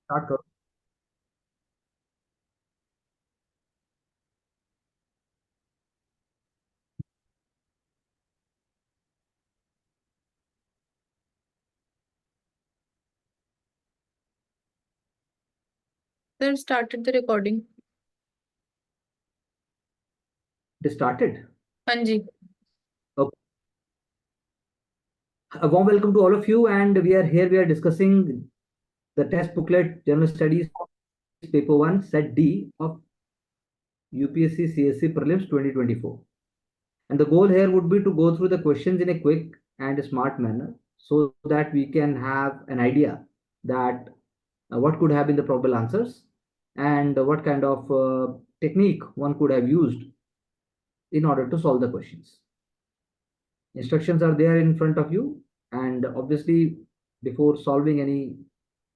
Start करो। Sir, started the recording. It started. हाँ जी. Okay. A warm welcome to all of you, and we are here. We are discussing the test booklet, General Studies, Paper 1, Set D of UPSC CSC Prelims 2024. And the goal here would be to go through the questions in a quick and smart manner so that we can have an idea that what could have been the probable answers and what kind of technique one could have used in order to solve the questions. Instructions are there in front of you, and obviously before solving any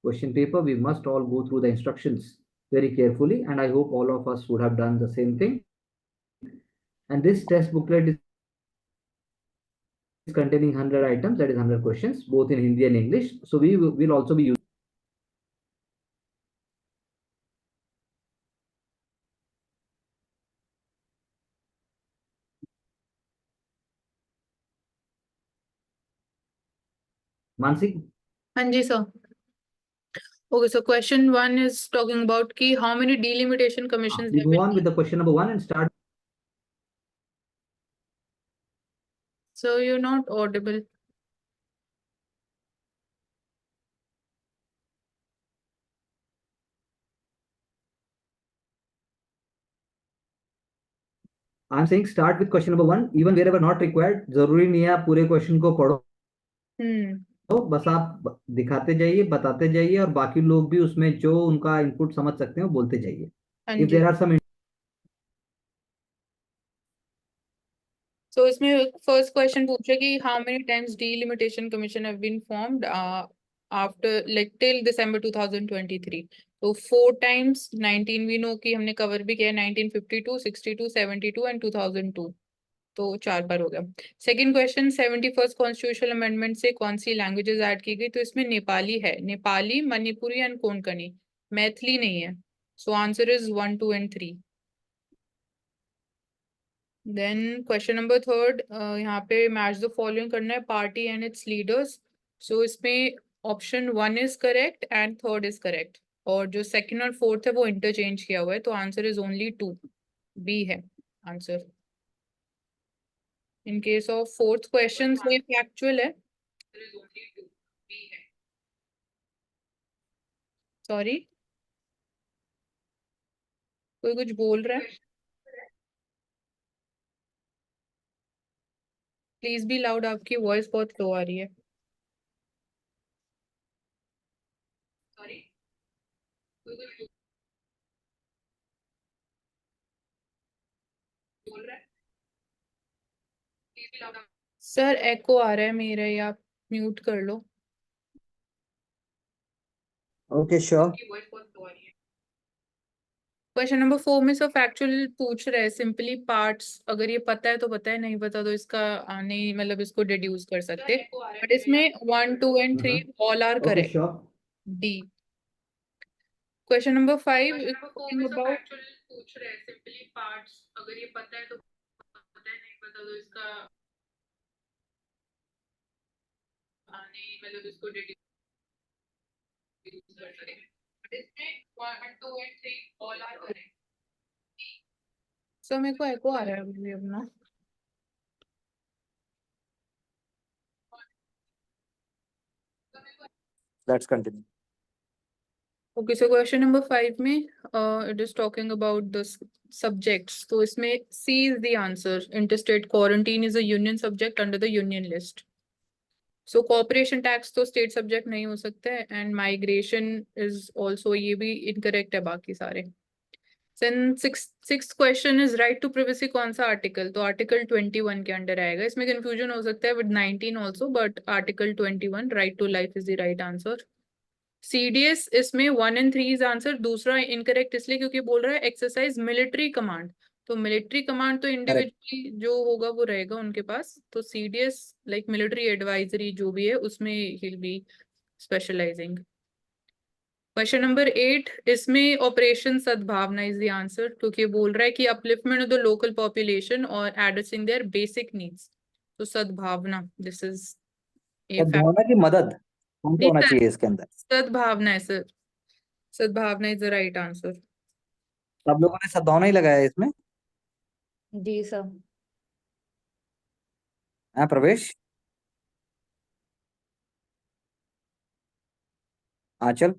question paper we must all go through the instructions very carefully, and I hope all of us would have done the same thing. And this test booklet is containing 100 items, that is 100 questions, both in Hindi and English. So we will also be using Mansik. हाँ जी sir. Okay, so question 1 is talking about ki how many delimitation commissions We have move been. on with the question number 1 and start. So you're not audible. I'm saying start with question number 1, even wherever not required. जरूरी नहीं है आप पूरे question को पढ़ो, तो बस आप दिखाते जाइए, बताते जाइए, और बाकी लोग भी उसमें जो उनका इनपुट समझ सकते हैं वो बोलते जाइए. हाँ If ji. there are some So इसमें first question पूछे कि how many times delimitation commission have been formed after like till December 2023. तो 4 times, 19 we know कि हमने cover भी किया 1952, 62, 72 and 2002. तो 4 बार हो गया. Second question 71st constitutional amendment से कौन सी लैंग्वेजेस ऐड की गई. तो इसमें नेपाली है, नेपाली, मणिपुरी एंड कोंकणी. मैथिली नहीं है. So answer is 1, 2 and 3. Then question number third, यहाँ पे मैच द फॉलोइंग करना है, party and its leaders. So इसमें option 1 is correct and third is correct, और जो सेकंड और फोर्थ है वो इंटरचेंज किया हुआ है. तो आंसर इज ओनली 2, बी है answer. In case of fourth question, so ये factual है. Sorry, कोई कुछ बोल रहा है. प्लीज बी लाउड, आपकी वॉइस बहुत लो आ रही है. Sorry, कोई कुछ बोल रहा है. Please be loud. सर एको आ रहा है मेरा, या आप म्यूट कर लो. Okay, sure. क्वेश्चन नंबर 4 में सब फैक्चुअल पूछ रहे हैं, सिंपली पार्ट्स. अगर ये पता है तो पता है, नहीं पता तो इसका नहीं, मतलब इसको डिड्यूस कर सकते. बट इसमें 1, 2 and 3 all are Okay, correct. sure. D. Question number 5 is talking about. पूछ रहे हैं सिंपली पार्ट्स. अगर ये पता है तो पता है, नहीं पता तो इसका नहीं, मतलब इसको डिड्यूस कर सकते. बट इसमें 1, 2 एंड 3 ऑल आर करेक्ट. सो मेरे को एको आ रहा है अभी अपना. Let's continue. Okay, so question number 5 में it is talking about the subjects. तो इसमें C is the answer. Interstate quarantine is a union subject under the union list. So corporation tax तो state subject नहीं हो सकता है, and migration is also, ये भी incorrect है बाकी सारे. Then sixth question is right to privacy कौन सा article. तो article 21 के अंडर आएगा. इसमें confusion हो सकता है with 19 also, but article 21 right to life is the right answer. CDS इसमें 1 and 3 इज आंसर. दूसरा इनकरेक्ट इसलिए क्योंकि बोल रहा है एक्सरसाइज मिलिट्री कमांड. तो मिलिट्री कमांड तो इंडिविजुअली जो होगा वो रहेगा उनके पास. तो CDS लाइक मिलिट्री एडवाइजरी जो भी है उसमें he'll be specializing. Question number 8, इसमें ऑपरेशन सद्भावना इज द आंसर, क्योंकि बोल रहा है कि upliftment of the local population और एड्रेसिंग देयर बेसिक नीड्स। तो सद्भावना, दिस इज ए फैक्ट। सद्भावना की मदद कौन सा होना सर, चाहिए इसके अंदर? सद्भावना है सर, सद्भावना इज द राइट आंसर। सब लोगों ने सद्भावना ही लगाया है इसमें। जी सर। हाँ Pravesh, Aanchal,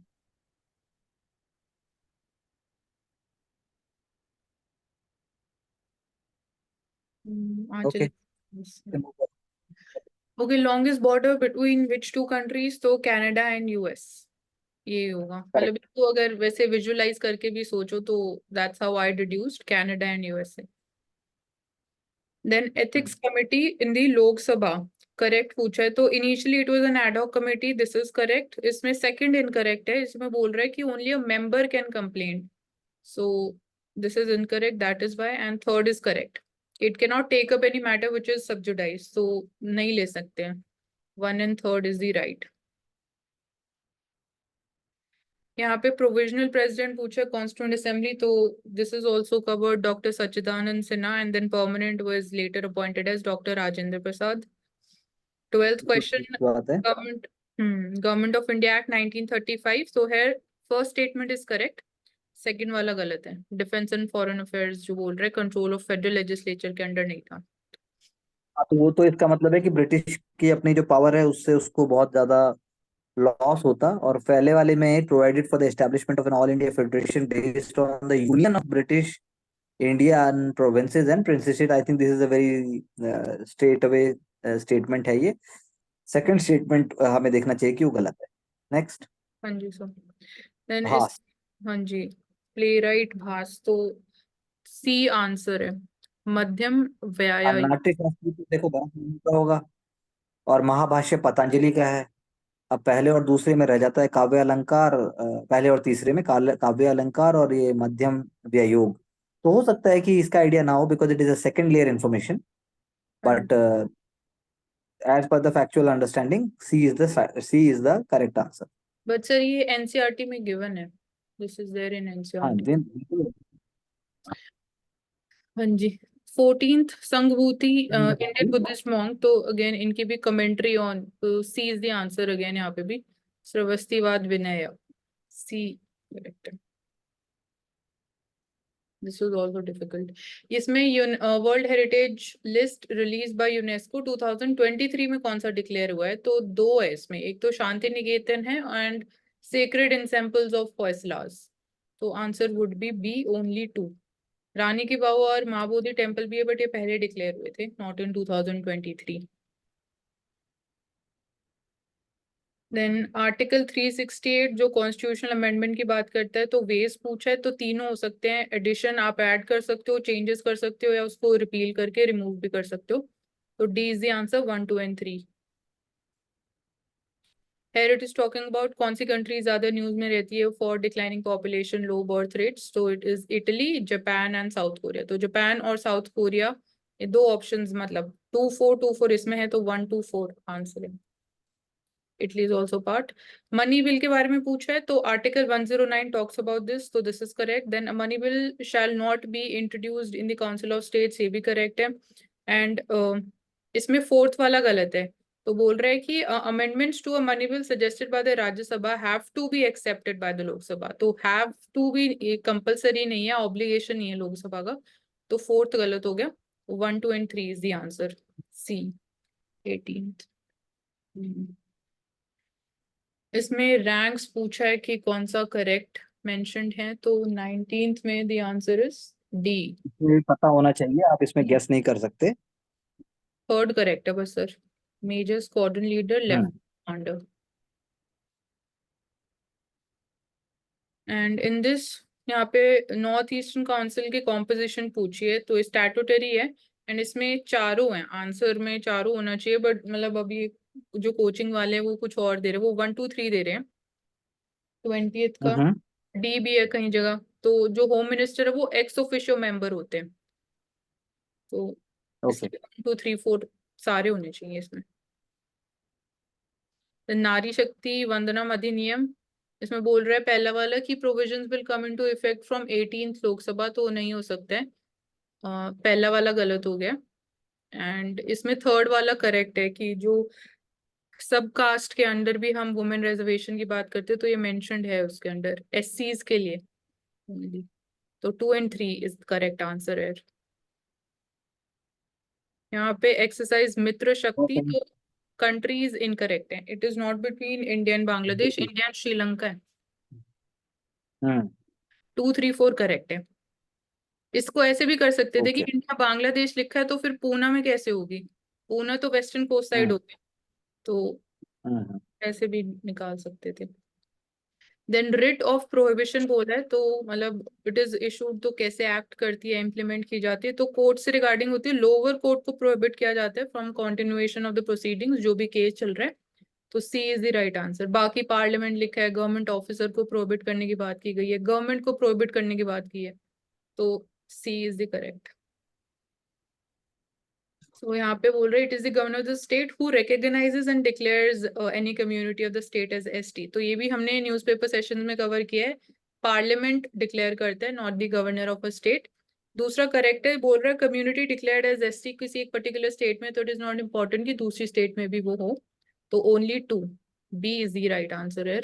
Aanchal. Okay. Okay, longest border between which two countries? तो कनाडा एंड यूएस, ये होगा। मतलब इसको अगर वैसे विजुअलाइज करके भी सोचो तो that's how I deduced Canada and USA. Then ethics committee in the Lok Sabha, correct पूछा है। तो initially it was an ad hoc committee, this is correct. इसमें सेकंड इनकरेक्ट है, इसमें बोल रहा है कि only a member can complain, so this is incorrect, that is why. And third is correct, it can not take up any matter which is sub judice, तो नहीं ले सकते हैं। 1 and 3 इज द राइट। यहाँ पे प्रोविजनल प्रेसिडेंट पूछा constituent assembly, तो this is also covered doctor Sachchidanand Sinha, and then permanent was later appointed as doctor Rajendra Prasad. 12th question, बात है। Government of India act 1935, so here first statement is correct, second वाला गलत है। Defence and foreign affairs जो बोल रहे हैं कंट्रोल ऑफ फेडरल लेजिस्लेचर के अंडर नहीं था। हाँ, तो वो तो इसका मतलब है कि ब्रिटिश की अपनी जो पावर है उससे उसको बहुत ज्यादा लॉस होता। और पहले वाले में provided for the establishment of an all India federation based on the union of British India and provinces and princes. I think this is a very straight away statement है ये। सेकंड स्टेटमेंट हमें देखना चाहिए कि वो गलत है। Next. हाँ जी सर। देन इस, भास, हाँ जी, प्ले राइट भास, तो सी आंसर है। मध्यम व्यायाम। नाट्य शास्त्री तो देखो भरत का होगा और महाभाष्य पतंजलि का है। अब पहले और दूसरे में रह जाता है काव्य अलंकार, पहले और तीसरे में काव्य अलंकार और ये मध्यम व्यायोग। तो हो सकता है कि इसका आइडिया ना हो because it is a second layer information, but as per the factual understanding C is the correct answer. But sir ये एनसीईआरटी में गिवन है, दिस इज देयर इन हाँ एनसीईआरटी। दिन। हाँ जी। 14th Sanghabhuti Indian Buddhist monk, तो again इनकी भी कमेंट्री ऑन, तो C is the answer again यहाँ पे भी। श्रवस्तिवाद विनय, सी करेक्ट है। This was also difficult. इसमें world heritage list release by UNESCO 2023 में कौन सा डिक्लेयर हुआ है? तो दो है इसमें, एक तो शांति निकेतन है and sacred ensembles of Hoysalas, तो answer would be B, only 2। Rani ki Vav और महाबोधि टेम्पल भी है, बट ये पहले डिक्लेयर हुए थे, नॉट इन 2023। देन आर्टिकल 368 जो कॉन्स्टिट्यूशनल अमेंडमेंट की बात करता है, तो वेज पूछा है, तो तीनों हो सकते हैं। एडिशन आप ऐड कर सकते हो, चेंजेस कर सकते हो, या उसको रिपील करके रिमूव भी कर सकते हो। तो D is the answer, 1, 2 and 3। Here it is talking about कौन सी कंट्री ज्यादा न्यूज में रहती है for declining population, low birth rates, तो it is Italy, Japan and South Korea. तो जापान और साउथ कोरिया, ये दो ऑप्शंस, मतलब 2, 4, 2, 4 इसमें है, तो 1, 2, 4 आंसर है। Italy is also part। Money bill के बारे में पूछा है, तो आर्टिकल 109 talks about this, तो this is correct। Then a money bill shall not be introduced in the council of states, ये भी correct है। एंड इसमें फोर्थ वाला गलत है, तो बोल रहा है कि amendments to a money bill suggested by the राज्य सभा have to be accepted by the लोक सभा, तो have to भी कंपल्सरी नहीं है, ऑब्लिगेशन नहीं है लोक सभा का, तो फोर्थ गलत हो गया। 1, 2 and 3 is the answer, C 18th। इसमें रैंक्स पूछा है कि कौन सा करेक्ट मेंशन्ड है, तो 19th में द आंसर इज डी। ये पता होना चाहिए, आप इसमें गेस नहीं कर सकते। थर्ड करेक्ट है बस sir, major squadron leader, left commander. And in this, यहाँ पे नॉर्थ ईस्टर्न काउंसिल की कॉम्पोजिशन पूछी है, तो स्टैट्यूटरी है, एंड इसमें चारों हैं, आंसर में चारों होना चाहिए, बट मतलब अभी जो कोचिंग वाले हैं वो कुछ और दे रहे हैं, वो 1, 2, 3 दे रहे हैं। 20th का डी भी है कहीं जगह, तो जो होम मिनिस्टर है वो एक्स ऑफिशियो मेंबर होते हैं, तो ओके। 1, 2, 3, 4 सारे होने चाहिए इसमें। नारी शक्ति वंदनम अधिनियम इसमें बोल रहा है पहला वाला कि provisions will come into effect from 18th Lok Sabha, तो नहीं हो सकता है, पहला वाला गलत हो गया। एंड इसमें थर्ड वाला करेक्ट है कि जो सब कास्ट के अंदर भी हम वुमेन रिजर्वेशन की बात करते हैं तो ये मेंशन्ड है उसके अंदर एससीज के लिए only। तो 2 and 3 इज करेक्ट आंसर है। यहाँ पे एक्सरसाइज मित्र शक्ति, Okay. तो कंट्रीज इनकरेक्ट है, it is not between India and Bangladesh, India and Sri Lanka है। 2, 3, 4 करेक्ट है। इसको ऐसे भी कर सकते थे कि Okay. इंडिया बांग्लादेश लिखा है तो फिर पूना में कैसे होगी, पूना तो वेस्टर्न कोस्ट साइड हम्म, होती है, तो हम्म, ऐसे भी निकाल सकते थे। देन रिट ऑफ प्रोहिबिशन बोला है, तो मतलब इट इज इशूड, तो कैसे एक्ट करती है, इम्प्लीमेंट की जाती है, तो कोर्ट से रिगार्डिंग होती है, लोअर कोर्ट को प्रोहिबिट किया जाता है from continuation of the proceedings, जो भी केस चल रहा है, तो C is the right answer. बाकी पार्लियामेंट लिखा है, गवर्नमेंट ऑफिसर को प्रोहिबिट करने की बात की गई है, गवर्नमेंट को प्रोहिबिट करने की बात की है, तो C is the correct. So यहाँ पे बोल रहे it is the governor of the state who recognises and declares any community of the state as ST, तो ये भी हमने न्यूज़पेपर सेशन में कवर किया है, पार्लियामेंट डिक्लेयर करता है, not the governor of a state. दूसरा करेक्ट है, बोल रहा है कम्युनिटी डिक्लेयर्ड एज एसटी किसी एक पर्टिकुलर स्टेट में, तो इट इज नॉट इम्पोर्टेंट कि दूसरी स्टेट में भी वो हो, तो only 2, B is the right answer है।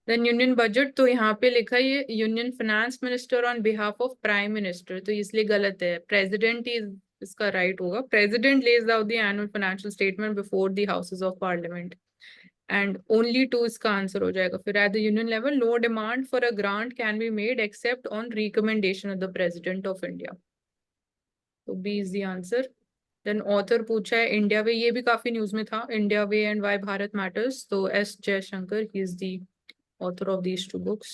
देन यूनियन बजट, तो यहाँ पे लिखा है ये union finance minister on behalf of prime minister, तो इसलिए गलत है, प्रेसिडेंट ही इसका राइट होगा। President lays out the annual financial statement before the houses of parliament, and only 2 इसका आंसर हो जाएगा। फिर at the union level no demand for a grant can be made accept on recommendation of the president of India, तो B is the answer. Then author पूछा है India वे, ये भी काफी न्यूज में था, India way and why Bharat matters, तो S Jaishankar, he is the author of these 2 books.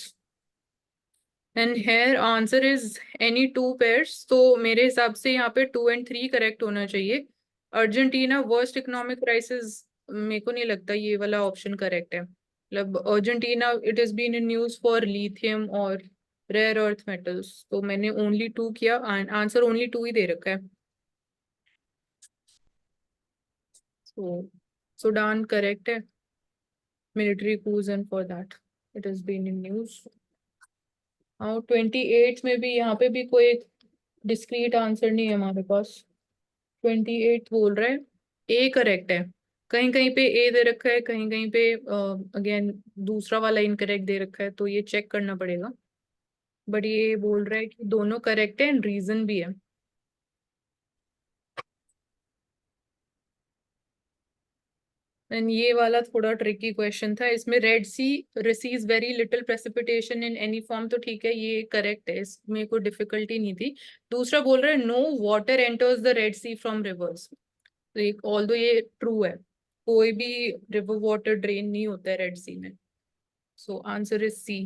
And here answer is any 2 pairs, तो मेरे हिसाब से यहाँ पे 2 and 3 करेक्ट होना चाहिए। अर्जेंटीना वर्स्ट इकोनॉमिक क्राइसिस, मेरे को नहीं लगता ये वाला ऑप्शन करेक्ट है, मतलब Argentina it is been in news for lithium और रेयर अर्थ मेटल्स, तो मैंने ओनली 2 किया, आंसर ओनली 2 ही दे रखा है। सुडान करेक्ट है, military coups and for that it has been in news। और 28 में भी यहाँ पे भी कोई डिस्क्रीट आंसर नहीं है हमारे पास। 28 बोल रहा है ए करेक्ट है, कहीं कहीं पे ए दे रखा है, कहीं कहीं पे अगेन दूसरा वाला इनकरेक्ट दे रखा है, तो ये चेक करना पड़ेगा, बट ये बोल रहा है कि दोनों करेक्ट है एंड रीजन भी है। एंड ये वाला थोड़ा ट्रिकी क्वेश्चन था, इसमें red sea receives very little precipitation in any form, तो ठीक है ये करेक्ट है, इसमें कोई डिफिकल्टी नहीं थी। दूसरा बोल रहा है no water enters the red sea from rivers, तो एक ऑल्दो ये ट्रू है, कोई भी रिवर वाटर ड्रेन नहीं होता है रेड सी में, so answer is C.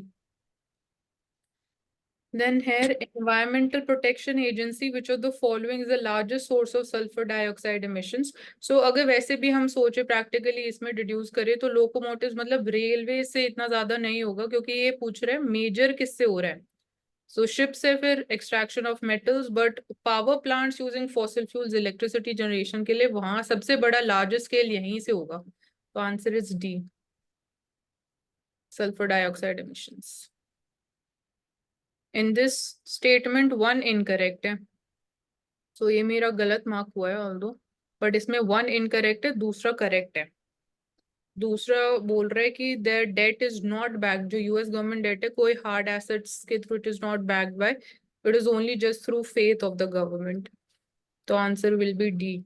Then here, Environmental Protection Agency, which of the following is the largest source of sulfur dioxide emissions? So अगर वैसे भी हम सोचे प्रैक्टिकली इसमें डिड्यूस करें तो लोकोमोटिव्स मतलब रेलवे से इतना ज्यादा नहीं होगा, क्योंकि ये पूछ रहे हैं मेजर किससे हो रहा है, सो शिप से, फिर extraction of metals, but power plants using fossil fuels electricity generation के लिए वहां सबसे बड़ा लार्जेस्ट स्केल यहीं से होगा, तो answer is D, sulphur dioxide emissions। In this statement 1 incorrect है, सो ये मेरा गलत मार्क हुआ है ऑल्दो, बट इसमें 1 इनकरेक्ट है, दूसरा करेक्ट है। दूसरा बोल रहा है कि their debt is not backed, जो यूएस गवर्नमेंट डेट है कोई हार्ड एसेट्स के through it is not backed by, it is only just through faith of the government, तो answer will be D.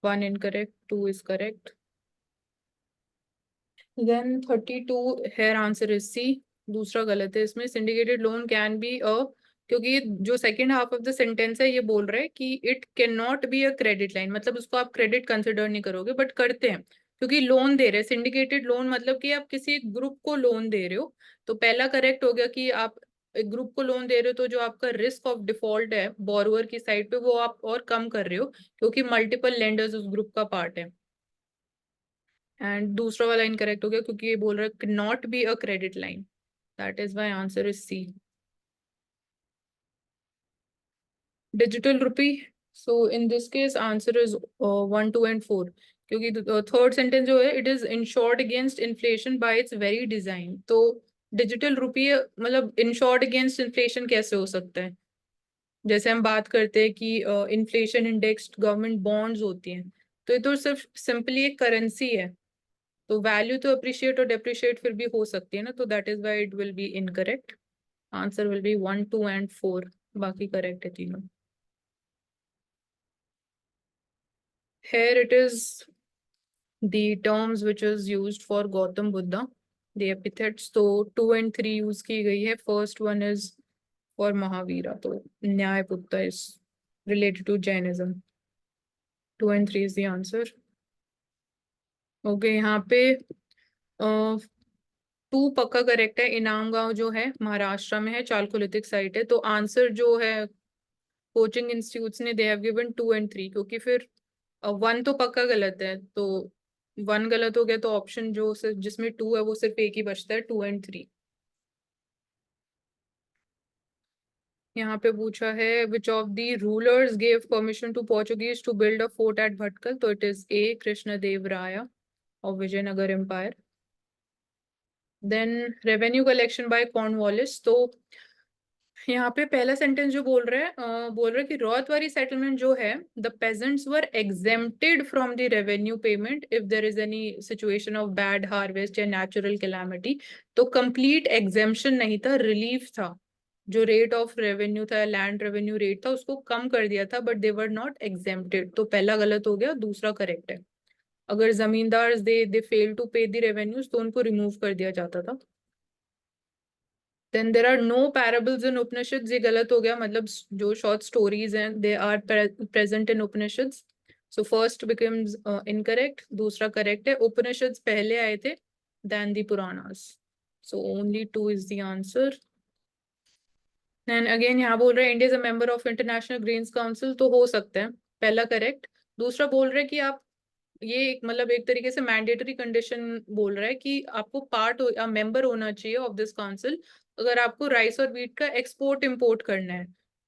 1 incorrect, 2 is correct. Then 32 here answer is C, दूसरा गलत है, इसमें syndicated loan can be a, क्योंकि ये जो second half of the sentence है ये बोल रहा है कि it can not be a credit line, मतलब उसको आप क्रेडिट कंसिडर नहीं करोगे, बट करते हैं क्योंकि लोन दे रहे हैं। सिंडिकेटेड लोन मतलब कि आप किसी एक ग्रुप को लोन दे रहे हो, तो पहला करेक्ट हो गया कि आप एक ग्रुप को लोन दे रहे हो, तो जो आपका रिस्क ऑफ डिफॉल्ट है बोरोअर की साइड पे वो आप और कम कर रहे हो, क्योंकि मल्टीपल लेंडर्स उस ग्रुप का पार्ट है। एंड दूसरा वाला इनकरेक्ट हो गया क्योंकि ये बोल रहा है not be a credit line, that is why answer is C. Digital rupee, so in this case answer is 1, 2 and 4, क्योंकि थर्ड सेंटेंस जो है, it is insured against inflation bye it's very design. तो digital रुपये मतलब insured against inflation कैसे हो सकता है? जैसे हम बात करते हैं कि इन्फ्लेशन इंडेक्स्ड गवर्नमेंट बॉन्ड्स होती हैं, तो ये तो सिर्फ सिंपली एक करेंसी है, तो वैल्यू तो अप्रिशिएट और डेप्रिशिएट फिर भी हो सकती है ना, तो that is why it will be incorrect. Answer will B 1, 2 and 4, बाकी करेक्ट है तीनों। Here it is the terms which is used for Gautam Buddha, the epithets, तो 2 and 3 use की गई है। First one is for Mahavira, तो Nyayaputta is related to Jainism। 2 and 3 is the answer। Okay, यहाँ पे 2 पक्का करेक्ट है। इनाम गांव जो है महाराष्ट्र में है, चालकोलिथिक साइट है, तो आंसर जो है कोचिंग इंस्टीट्यूट्स ने दे हैव गिवन 2 and 3, क्योंकि फिर 1 तो पक्का गलत है, तो 1 गलत हो गया तो ऑप्शन जो सिर्फ जिसमें 2 है वो सिर्फ एक ही बचता है, 2 and 3। यहाँ पे पूछा है which of the rulers gave permission to Portuguese to build a fort at Bhatkal, तो it is a Krishnadeva Raya of Vijayanagara empire. Then revenue collection by Cornwallis, तो यहाँ पे पहला सेंटेंस जो बोल रहा है कि रॉयतवारी सेटलमेंट जो है, the peasants were exempted from the revenue payment if there is any situation of bad harvest या नेचुरल कैलामिटी। तो कंप्लीट एग्जेम्पशन नहीं था, रिलीफ था। जो रेट ऑफ रेवेन्यू था, लैंड रेवेन्यू रेट था, उसको कम कर दिया था, but they were not exempted. तो पहला गलत हो गया, दूसरा करेक्ट है। अगर जमींदार दे फेल टू पे द रेवेन्यूज तो उनको रिमूव कर दिया जाता था। Then there are no parables in Upanishads, ये गलत हो गया, मतलब जो short stories हैं they are present in Upanishads। So first becomes incorrect, दूसरा correct है। Upanishads पहले आए थे than the Puranas, so only 2 is the answer। Then again यहाँ बोल रहे हैं India is a member of International Grains Council, तो हो सकता है पहला correct। दूसरा बोल रहे हैं कि आप ये मतलब एक तरीके से मैंडेटरी कंडीशन बोल रहा है कि आपको पार्ट मेंबर होना चाहिए ऑफ दिस काउंसिल अगर आपको राइस और व्हीट का एक्सपोर्ट इंपोर्ट करना है।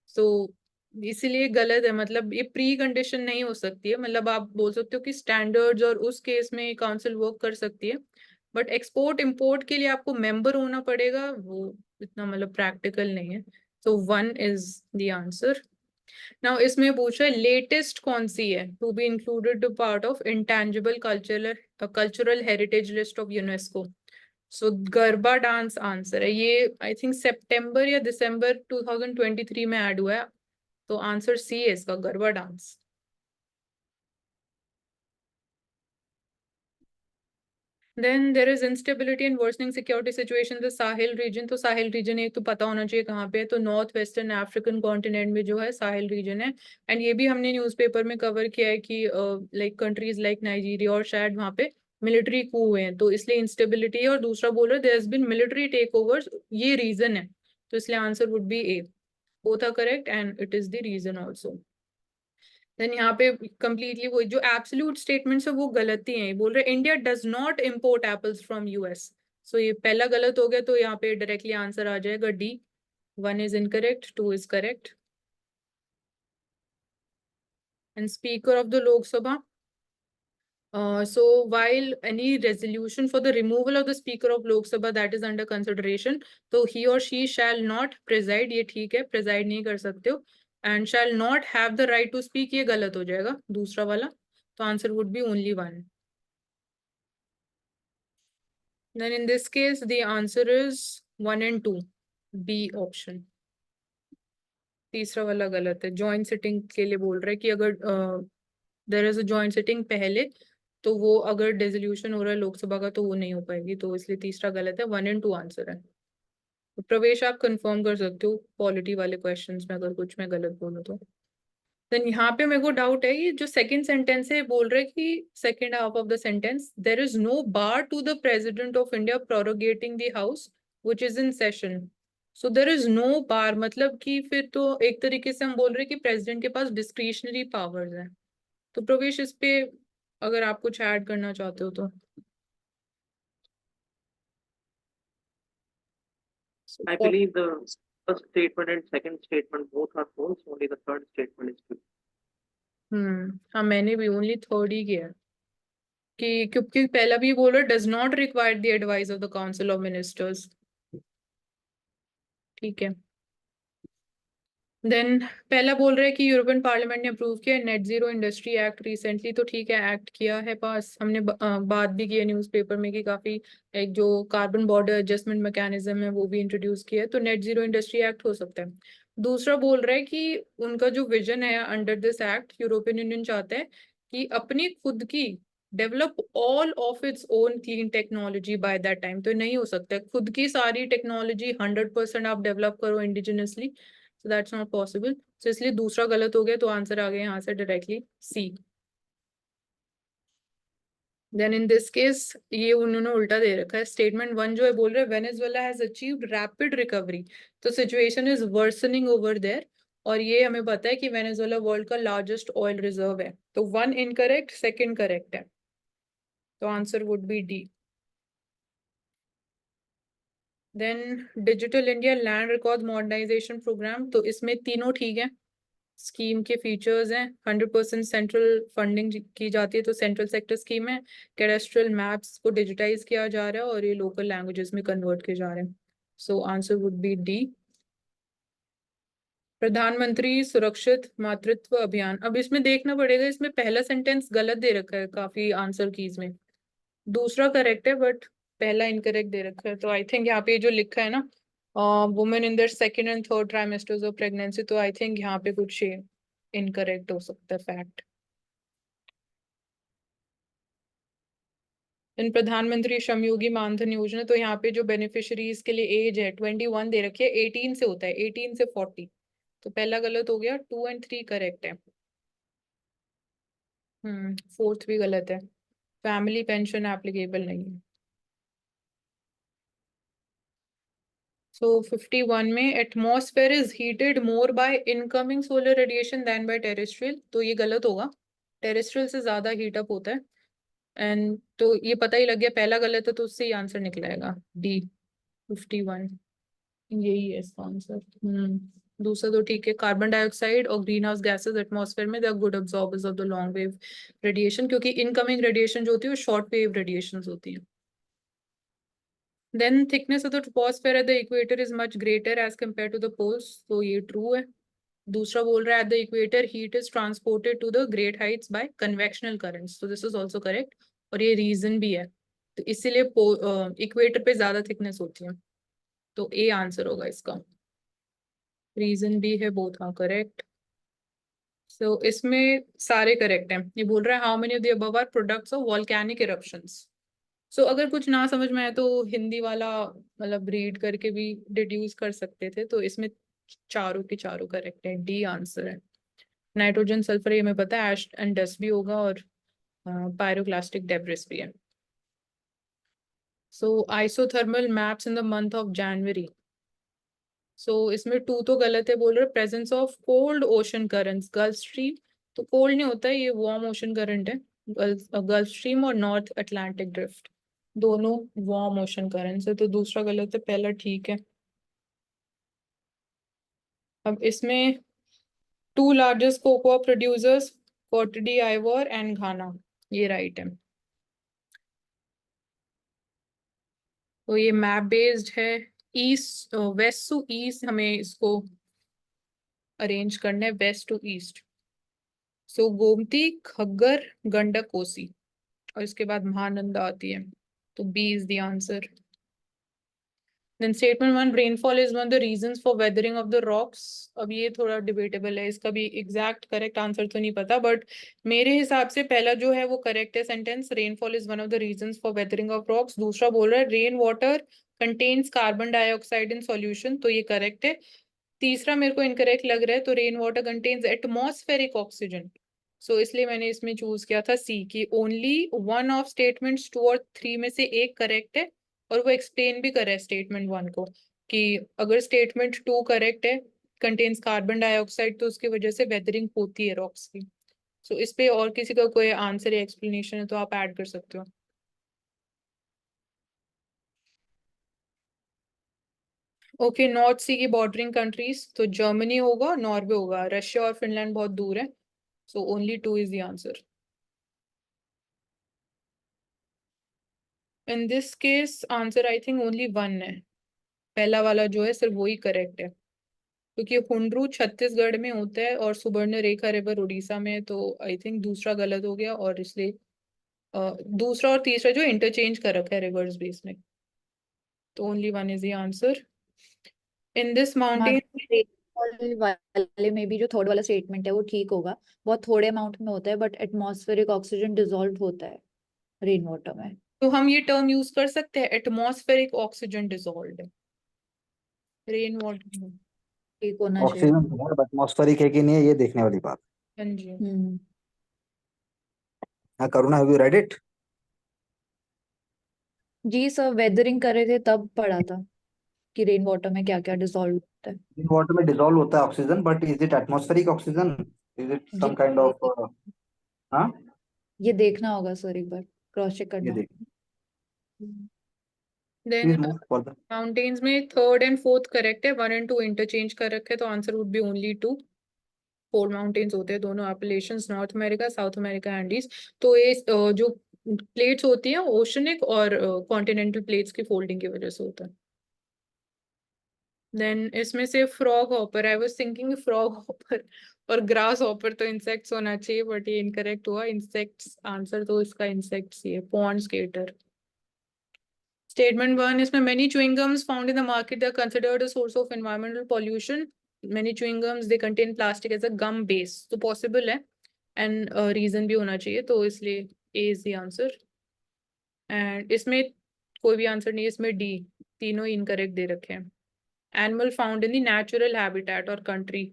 सो इसीलिए गलत है, मतलब ये प्री कंडीशन नहीं हो सकती है। मतलब आप बोल सकते हो कि स्टैंडर्ड्स और उस केस में काउंसिल वर्क कर सकती है, बट एक्सपोर्ट इंपोर्ट के लिए आपको मेंबर होना पड़ेगा, वो इतना मतलब प्रैक्टिकल नहीं है। So 1 is the answer. Now इसमें पूछा है लेटेस्ट कौन सी है to be included to part of intangible cultural heritage list of UNESCO. So Garba dance answer है। ये आई थिंक सितंबर या दिसंबर 2023 में ऐड हुआ है, तो आंसर सी है इसका, garba dance. Then there is instability and worsening security situation in the Sahel region। तो साहिल रीजन एक तो पता होना चाहिए कहाँ पे है, तो नॉर्थ वेस्टर्न अफ्रीकन कॉन्टिनेंट में जो है साहिल रीजन है। एंड ये भी हमने न्यूज़पेपर में कवर किया है कि लाइक कंट्रीज लाइक नाइजीरिया और शायद वहाँ पे मिलिट्री कू हुए हैं, तो इसलिए इंस्टेबिलिटी है। और दूसरा बोल रहे there has been military takeovers, ये रीजन है, तो इसलिए answer would be A. Both are correct and it is the reason also. Then यहाँ पे कंप्लीटली वो जो एब्सोल्यूट स्टेटमेंट्स है वो गलती है। बोल रहे India does not import apples from US, so ये पहला गलत हो गया, तो यहाँ पे डायरेक्टली आंसर आ जाएगा D. 1 is incorrect, 2 is correct. And speaker of the लोक सभा, so while any resolution for the removal of the speaker of Lok Sabha that is under consideration, तो he or she shall not preside, ये ठीक है, preside नहीं कर सकते हो। and shall not have the right to speak, ये गलत हो जाएगा दूसरा वाला, तो answer would be only 1। then in this case the answer is 1 and 2, B option। तीसरा वाला गलत है। जॉइंट सिटिंग के लिए बोल रहा है कि अगर there is a joint sitting पहले, तो वो अगर डिसोल्यूशन हो रहा है लोकसभा का तो वो नहीं हो पाएगी, तो इसलिए तीसरा गलत है। 1 and 2 आंसर है। तो प्रवेश आप कंफर्म कर सकते हो पॉलिटी वाले क्वेश्चंस में अगर कुछ मैं गलत बोलूँ तो। देन यहाँ पे मेरे को डाउट है, ये जो सेकंड सेंटेंस है बोल रहे कि second half of the sentence, there is no bar to the president of India prorogating the house which is in session. So there is no bar, मतलब कि फिर तो एक तरीके से हम बोल रहे हैं कि प्रेसिडेंट के पास डिस्क्रिशनरी पावर्स हैं। तो प्रवेश इस पे अगर आप कुछ ऐड करना चाहते हो तो। I believe the first statement and second statement both are false. Only the third statement is true. हाँ मैंने भी ओनली थर्ड ही किया। कि क्योंकि पहला भी बोल रहा है does not require the advice of the council of ministers. ठीक है। देन पहला बोल रहा है कि यूरोपियन पार्लियामेंट ने अप्रूव किया net zero industry act recently, तो ठीक है एक्ट किया है पास, हमने बात भी की है न्यूज़पेपर में कि काफी एक जो कार्बन बॉर्डर एडजस्टमेंट मैकेनिज्म है वो भी इंट्रोड्यूस किया है, तो नेट जीरो इंडस्ट्री एक्ट हो सकता है। दूसरा बोल रहा है कि उनका जो विजन है under this act, European union चाहता है कि अपनी खुद की develop all of its own clean technology by that time. तो नहीं हो सकता है खुद की सारी टेक्नोलॉजी 100% आप डेवलप करो indigenously, so that's not possible, so इसलिए दूसरा गलत हो गया, तो आंसर आ गया यहाँ से directly C. Then in this case ये उन्होंने उल्टा दे रखा है, स्टेटमेंट 1 जो है बोल रहे हैं Venezuela has achieved rapid recovery, तो situation is worsening over there, और ये हमें पता है कि वेनेजुएला वर्ल्ड का लार्जेस्ट ऑयल रिजर्व है, तो 1 इनकरेक्ट, सेकंड करेक्ट है, तो answer would be D. Then digital India land record modernisation programme, तो इसमें तीनों ठीक है, स्कीम के फीचर्स हैं, 100% सेंट्रल फंडिंग की जाती है, तो सेंट्रल सेक्टर स्कीम है, कैडेस्ट्रल मैप्स को डिजिटाइज किया जा रहा है और ये लोकल लैंग्वेजेस में कन्वर्ट किए जा रहे हैं, so answer would be D. प्रधानमंत्री सुरक्षित मातृत्व अभियान, अब इसमें देखना पड़ेगा, इसमें पहला सेंटेंस गलत दे रखा है काफी आंसर कीज में, दूसरा करेक्ट है बट पहला इनकरेक्ट दे रखा है, तो आई थिंक यहाँ पे जो लिखा है ना women in their second and third trimesters of pregnancy, तो आई थिंक यहाँ पे कुछ इनकरेक्ट हो सकता है फैक्ट। इन प्रधानमंत्री श्रमयोगी मानधन योजना, तो यहाँ पे जो बेनिफिशियरीज के लिए एज है 21 दे रखी है, 18 से होता है, 18 से 40, तो पहला गलत हो गया, 2 और 3 करेक्ट है। फोर्थ भी गलत है, फैमिली पेंशन एप्लीकेबल नहीं है। सो 51 में atmosphere is heated more by incoming solar radiation than by terrestrial, तो ये गलत होगा, टेरेस्ट्रियल से ज्यादा हीटअप होता है, एंड तो ये पता ही लग गया पहला गलत है, तो उससे ही आंसर निकलेगा डी 51, यही है इसका आंसर। दूसरा तो ठीक है, कार्बन डाइऑक्साइड और ग्रीन हाउस गैसेस एटमॉस्फेयर में they are good absorbers of the long wave radiation, क्योंकि इनकमिंग रेडिएशन जो होती है वो शॉर्ट वेव रेडिएशन होती है। Then thickness of the troposphere at the equator is much greater as compare to the poles, तो ये ट्रू है। दूसरा बोल रहा है at the equator heat is transported to the great heights by convectional currents, तो दिस इज आल्सो करेक्ट, और ये रीजन भी है, तो इसीलिए इक्वेटर पे ज्यादा थिकनेस होती है, तो ए आंसर होगा इसका, रीजन भी है बोथ हाँ करेक्ट। सो इसमें सारे करेक्ट हैं, ये बोल रहा है how many of the above are products of volcanic eruptions, so अगर कुछ ना समझ में आए तो हिंदी वाला मतलब रीड करके भी डिड्यूस कर सकते थे, तो इसमें चारों के चारों करेक्ट है, डी आंसर है। नाइट्रोजन सल्फर ये हमें पता है, एश एंड डस्ट भी होगा, और पायरोक्लास्टिक डेब्रिस भी है। So isothermal maps in the month of January, so इसमें 2 तो गलत है, बोल रहे presence of cold ocean currents Gulf Stream, तो कोल्ड नहीं होता है, ये वार्म ओशन करंट है, गल्फ स्ट्रीम और नॉर्थ अटलांटिक ड्रिफ्ट दोनों वार्म ओशन करंट्स है, तो दूसरा गलत है, पहला ठीक है। अब इसमें 2 largest cocoa producers Cote d'Ivoire and Ghana, ये राइट है, तो ये मैप बेस्ड है, ईस्ट वेस्ट टू ईस्ट हमें इसको अरेंज करना है, west to east, so Gomti Ghaggar Gandak Kosi, और इसके बाद महानंदा आती है, तो B is the answer. Then statement 1 rainfall is one of the reasons for weathering of the rocks, अब ये थोड़ा डिबेटेबल है, इसका भी एग्जैक्ट करेक्ट आंसर तो नहीं पता, बट मेरे हिसाब से पहला जो है वो करेक्ट है sentence, rainfall is one of the reasons for weathering of rocks. दूसरा बोल रहा है rain water contains carbon dioxide in solution, तो ये करेक्ट है। तीसरा मेरे को इनकरेक्ट लग रहा है, तो rain water contains atmospheric oxygen, so इसलिए मैंने इसमें चूज किया था सी की ओनली 1 ऑफ स्टेटमेंट्स 2 और 3 में से एक करेक्ट है, और वो एक्सप्लेन भी कर रहा है स्टेटमेंट 1 को कि अगर स्टेटमेंट 2 करेक्ट है कंटेन्स कार्बन डाइऑक्साइड, तो उसकी वजह से वेदरिंग होती है रॉक्स की। सो इस पे और किसी का कोई आंसर या एक्सप्लेनेशन है तो आप ऐड कर सकते हो। ओके, नॉर्थ सी की बॉर्डरिंग कंट्रीज, तो जर्मनी होगा, नॉर्वे होगा, रशिया और फिनलैंड बहुत दूर है, so only 2 is the answer. In this case answer I think only one है, पहला वाला जो है सिर्फ वही करेक्ट है, क्योंकि हुंड्रू छत्तीसगढ़ में होता है और सुबर्णरेखा रिवर उड़ीसा में है, तो आई थिंक दूसरा गलत हो गया, और इसलिए दूसरा और तीसरा जो इंटरचेंज कर रखा है रिवर्स बेस में, तो only one is the answer. In this mountain rainfall वाले में भी जो थर्ड वाला स्टेटमेंट है वो ठीक होगा, बहुत थोड़े अमाउंट में होता है, बट एटमॉस्फेरिक ऑक्सीजन डिसॉल्व होता है रेन वाटर में। तो हम ये टर्म यूज कर सकते हैं, atmospheric oxygen dissolved rain water. ठीक होना चाहिए। ऑक्सीजन तो है, एटमॉस्फेरिक है कि नहीं है ये देखने वाली बात। हाँ जी। हाँ Karuna, have you read it? जी सर, वेदरिंग कर रहे थे तब पढ़ा था कि रेन वाटर में क्या क्या डिसॉल्व होता है। इन वाटर में डिसॉल्व होता है oxygen, but is it atmospheric oxygen? Is it some kind of हाँ ये देखना होगा सर, एक बार क्रॉस चेक ये करना। देख, then please move further. Mountains में थर्ड एंड फोर्थ करेक्ट है, 1 और 2 इंटरचेंज कर रखे हैं, तो answer would be only 2। 4 mountains होते हैं दोनों, Appalachians North America, South America, Andes. तो ये जो प्लेट्स होती हैं ओशनिक और कॉन्टिनेंटल प्लेट्स की फोल्डिंग की वजह से होता है। देन इसमें से frog hopper, I was thinking frog hopper और ग्रास हॉपर तो इंसेक्ट्स होना चाहिए, बट ये इनकरेक्ट हुआ, इंसेक्ट्स आंसर, तो इसका इंसेक्ट्स ही है, पॉन्ड स्केटर। Statement 1, इसमें many chewing gums found in the market they are considered a source of environmental pollution. Many chewing gums they contain plastic as a gum base, तो possible है, and reason भी होना चाहिए, तो इसलिए A is the answer. And इसमें कोई भी आंसर नहीं है, इसमें D, तीनों incorrect दे रखे हैं। Animal found in the natural habitat or country,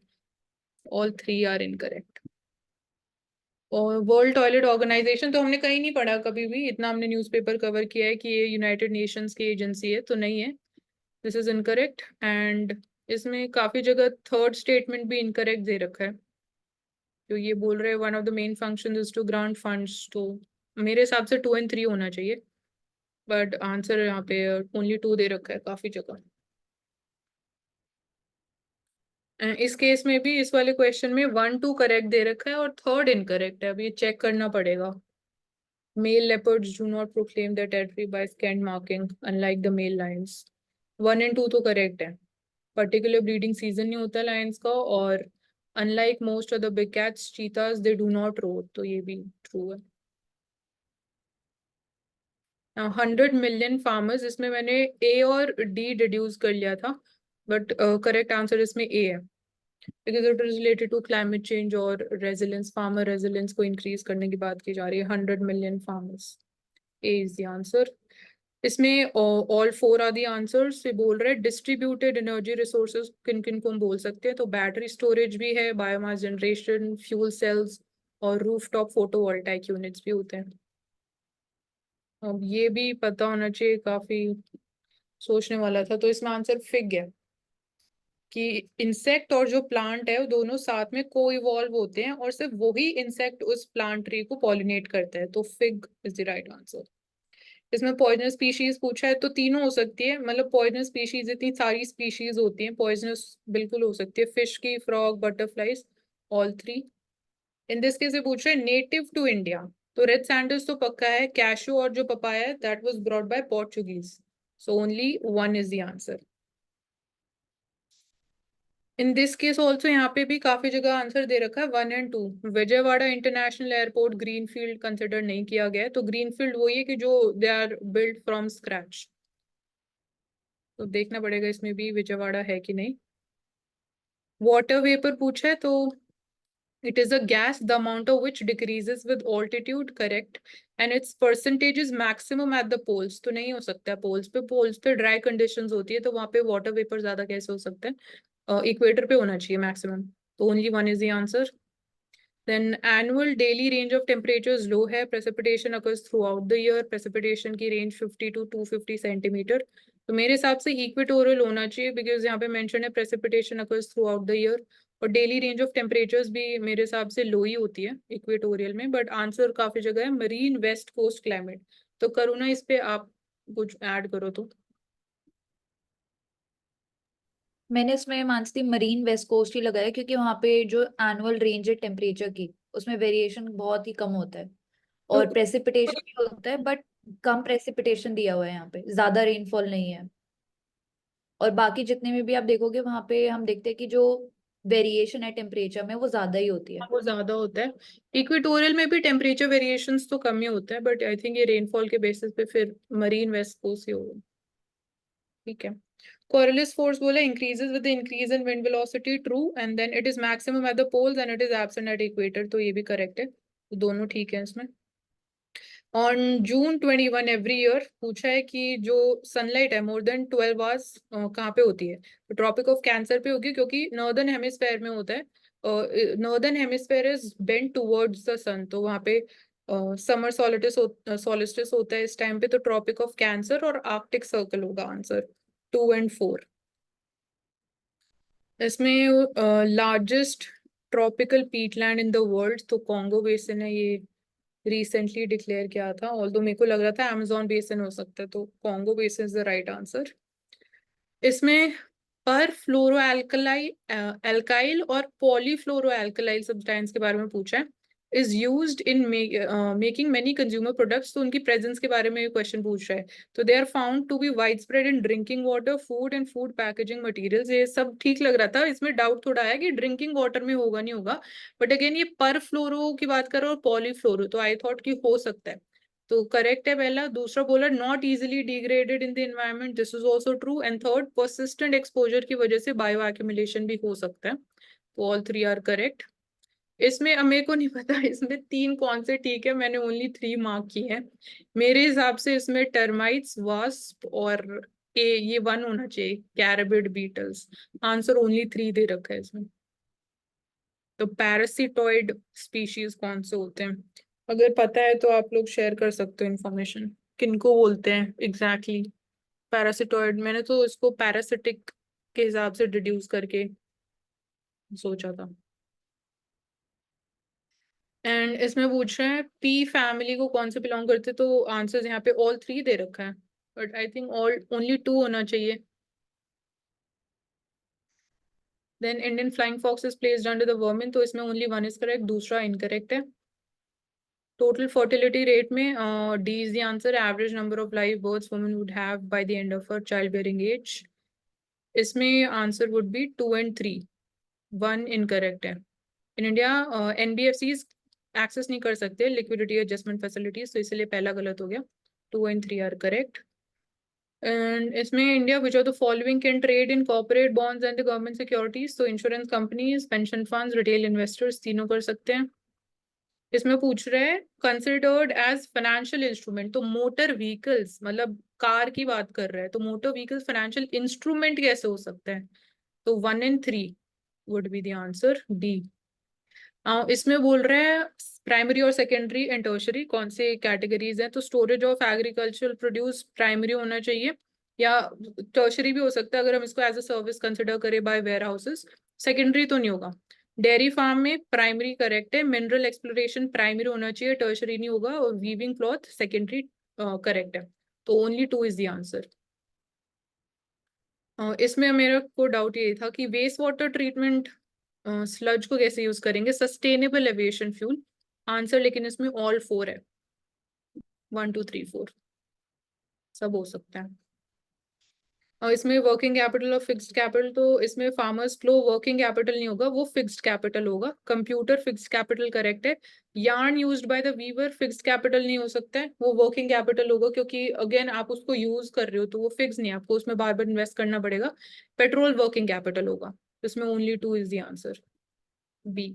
all 3 are incorrect. और वर्ल्ड टॉयलेट ऑर्गेनाइजेशन तो हमने कहीं नहीं पढ़ा कभी भी, इतना हमने न्यूज़पेपर कवर किया है कि ये यूनाइटेड नेशंस की एजेंसी है, तो नहीं है, दिस इज इनकरेक्ट। एंड इसमें काफी जगह थर्ड स्टेटमेंट भी इनकरेक्ट दे रखा है, तो ये बोल रहे हैं one of the main function is to grant funds, तो मेरे हिसाब से 2 और 3 होना चाहिए, बट आंसर यहाँ पे ओनली 2 दे रखा है काफी जगह। इस केस में भी इस वाले क्वेश्चन में 1, 2 करेक्ट दे रखा है और थर्ड इनकरेक्ट है, अब ये चेक करना पड़ेगा। Male leopards do not proclaim their territory by scent marking, unlike the male lions. 1 and 2 तो correct है, particular breeding season नहीं होता lions का, और unlike most of the big cats, cheetahs they do not roar, तो ये भी true है। Now 100 million farmers, इसमें मैंने A और D deduce कर लिया था, but correct answer इसमें A है, because it is related to climate change और resilience, farmer resilience को increase करने की बात की जा रही है। 100 million farmers, A is the answer. इसमें all 4 are the answers से बोल रहे हैं। डिस्ट्रीब्यूटेड एनर्जी रिसोर्सेज किन किन को हम बोल सकते हैं, तो बैटरी स्टोरेज भी है, बायोमास जनरेशन, फ्यूल सेल्स और रूफटॉप फोटोवोल्टाइक यूनिट्स भी होते हैं। अब ये भी पता होना चाहिए, काफी सोचने वाला था, तो इसमें आंसर फिग है कि इंसेक्ट और जो प्लांट है वो दोनों साथ में को इवॉल्व होते हैं और सिर्फ वही इंसेक्ट उस प्लांट ट्री को पॉलिनेट करता है, तो fig is the right answer. इसमें पॉइजनस स्पीशीज पूछा है, तो तीनों हो सकती है, मतलब पॉइजनस स्पीशीज इतनी सारी स्पीशीज होती हैं, पॉइजनस बिल्कुल हो सकती है, फिश की, frog, butterflies, all 3। In this case पूछ रहे हैं नेटिव टू इंडिया, तो रेड सैंडल्स तो पक्का है, कैशू और जो पपाया है that was brought by Portuguese, so only 1 is the answer. In this case also यहाँ पे भी काफी जगह आंसर दे रखा है 1 और 2। Vijayawada international airport greenfield consider नहीं किया गया है, तो ग्रीनफील्ड वही है कि जो they are build from scratch, तो देखना पड़ेगा इसमें भी विजयवाड़ा है कि नहीं। वाटर वेपर पूछा है, तो it is a gas the amount of which decreases with altitude, correct, and its percentage is maximum at the poles, तो नहीं हो सकता है पोल्स पे ड्राई कंडीशंस होती है, तो वहां पे वाटर वेपर ज्यादा कैसे हो सकता है, इक्वेटर पे होना चाहिए मैक्सिमम, तो only 1 is the answer। Then annual daily range of temperatures low है, precipitation occurs throughout the year, precipitation की range 50 to 250 सेंटीमीटर, तो मेरे हिसाब से इक्वेटोरियल होना चाहिए, बिकॉज यहाँ पे मेंशन है precipitation occurs throughout the year, और डेली रेंज ऑफ टेम्परेचर्स भी मेरे हिसाब से लो ही होती है इक्वेटोरियल में, बट आंसर काफी जगह है मरीन वेस्ट कोस्ट क्लाइमेट, तो करुणा इस पे आप कुछ ऐड करो तो। मैंने इसमें मानसी मरीन वेस्ट कोस्ट ही लगाया, क्योंकि वहाँ पे जो एनुअल रेंज है टेम्परेचर की उसमें वेरिएशन बहुत ही कम होता है, और प्रेसिपिटेशन भी होता है, बट कम प्रेसिपिटेशन दिया हुआ है यहाँ पे, ज्यादा रेनफॉल नहीं है। और बाकी जितने में भी आप देखोगे वहां पे हम देखते हैं कि जो वेरिएशन है टेम्परेचर में वो ज्यादा ही होती है। वो ज्यादा होता है। इक्वेटोरियल में भी टेम्परेचर वेरिएशंस तो कम ही होता है, बट आई थिंक ये रेनफॉल के बेसिस पे फिर मरीन वेस्ट कोस्ट ही होगा। ठीक है। Coriolis force बोला increases with the increase in wind velocity, true, and then it is maximum at the poles and it is absent at equator, तो ये भी correct है, तो दोनों ठीक है इसमें। On June 21 every year पूछा है कि जो सनलाइट है more than 12 hours कहाँ पे होती है, तो ट्रॉपिक ऑफ कैंसर पे होगी, क्योंकि नॉर्दर्न हेमिस्फेयर में होता है। Northern hemisphere is bent towards the sun, तो वहाँ पे समर सोलिस्टिस होता है इस टाइम पे, तो ट्रॉपिक ऑफ कैंसर और आर्कटिक सर्कल होगा आंसर 2 and 4। इसमें largest tropical Peatland in the world, तो कॉन्गो बेसिन है, ये रिसेंटली डिक्लेयर किया था, ऑल्दो मेरे को लग रहा था अमेजोन बेसिन हो सकता है, तो Congo basin is the right answer. इसमें पर फ्लोरो एल्काइल और पॉलीफ्लोरो एल्कलाइल सब्सटेंस के बारे में पूछा है, is used in making many consumer products, तो उनकी प्रेजेंस के बारे में क्वेश्चन पूछ रहा है। तो they are found to be widespread in drinking water, food and food packaging materials. ये सब ठीक लग रहा था, इसमें डाउट थोड़ा आया कि ड्रिंकिंग वाटर में होगा नहीं होगा, बट अगेन ये पर फ्लोरो की बात करो और पॉलीफ्लोरो, तो आई थॉट कि हो सकता है, तो करेक्ट है पहला। दूसरा बोला not easily degraded in the environment, this is also true, and third persistent exposure की वजह से बायो एक्यूमुलेशन भी हो सकता है, तो ऑल थ्री आर करेक्ट। इसमें अब मेरे को नहीं पता इसमें तीन कौन से ठीक है, मैंने ओनली 3 मार्क किए हैं मेरे हिसाब से। इसमें टर्माइट्स, वास्प और ये 1 होना चाहिए, कैराबिड बीटल्स। आंसर ओनली 3 दे रखा है इसमें। तो पैरासिटॉइड स्पीशीज कौन से होते हैं, अगर पता है तो आप लोग शेयर कर सकते हो इन्फॉर्मेशन, किनको बोलते हैं एग्जैक्टली पैरासिटॉइड। मैंने तो इसको पैरासिटिक के हिसाब से डिड्यूस करके सोचा था। एंड इसमें पूछ रहे हैं पी फैमिली को कौन से बिलोंग करते, तो आंसर्स यहाँ पे ऑल 3 दे रखा है, but I think all only 2 होना चाहिए। Then Indian flying fox is placed under the vermin, तो इसमें ओनली 1 इज करेक्ट, दूसरा इनकरेक्ट है। टोटल फर्टिलिटी रेट में D is the answer, average number of live births woman would have by the end of her child bearing age. इसमें answer would be 2 and 3, 1 incorrect है। In India NBFCs access नहीं कर सकते liquidity adjustment facilities, तो इसलिए पहला गलत हो गया, 2 and 3 आर करेक्ट। एंड इसमें India which are the following can trade in corporate bonds and the government securities, तो insurance companies, pension funds, retail investors तीनों कर सकते हैं। इसमें पूछ रहे हैं कंसिडर्ड एज फाइनेंशियल इंस्ट्रूमेंट, तो मोटर व्हीकल्स मतलब कार की बात कर रहे हैं, तो मोटर व्हीकल्स फाइनेंशियल इंस्ट्रूमेंट कैसे हो सकता है, तो 1 and 3 would be the answer, D. इसमें बोल रहे हैं प्राइमरी और सेकेंडरी एंड टर्शरी कौन से कैटेगरीज हैं, तो storage of agricultural produce primary होना चाहिए, या टर्शरी भी हो सकता है अगर हम इसको एज अ सर्विस कंसिडर करें बाय वेयर हाउसेस, सेकेंडरी तो नहीं होगा। डेयरी फार्म में प्राइमरी करेक्ट है, मिनरल एक्सप्लोरेशन प्राइमरी होना चाहिए, टर्शरी नहीं होगा, और वीविंग क्लॉथ सेकेंडरी करेक्ट है, तो ओनली 2 इज द आंसर। इसमें मेरे को डाउट ये था कि वेस्ट वाटर ट्रीटमेंट स्लज को कैसे यूज करेंगे, सस्टेनेबल एविएशन फ्यूल आंसर, लेकिन इसमें ऑल 4 है, 1 2 3 4 सब हो सकता है। और इसमें वर्किंग कैपिटल और फिक्स्ड कैपिटल, तो इसमें फार्मर्स फ्लो वर्किंग कैपिटल नहीं होगा, वो फिक्स्ड कैपिटल होगा। कंप्यूटर फिक्स्ड कैपिटल करेक्ट है। Yarn used by the weaver fixed capital नहीं हो सकता है, वो वर्किंग कैपिटल होगा, क्योंकि अगेन आप उसको यूज कर रहे हो तो वो फिक्स नहीं है, आपको उसमें बार बार इन्वेस्ट करना पड़ेगा। पेट्रोल वर्किंग कैपिटल होगा, इसमें only 2 is the answer, B.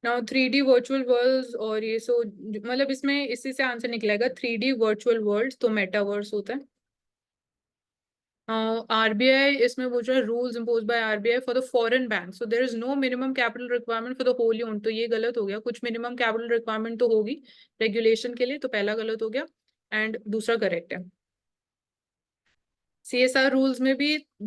Now 3D virtual world, और ये सो मतलब इसमें इसी से आंसर निकलेगा 3D वर्चुअल वर्ल्ड, तो मेटावर्स होता है। आरबीआई इसमें पूछ रहा है rules impose by RBI for the foreign bank, so there is no minimum capital requirement for the wholly owned, तो ये गलत हो गया, कुछ मिनिमम कैपिटल रिक्वायरमेंट तो होगी रेगुलेशन के लिए, तो पहला गलत हो गया एंड दूसरा करेक्ट है। सीएसआर रूल्स में भी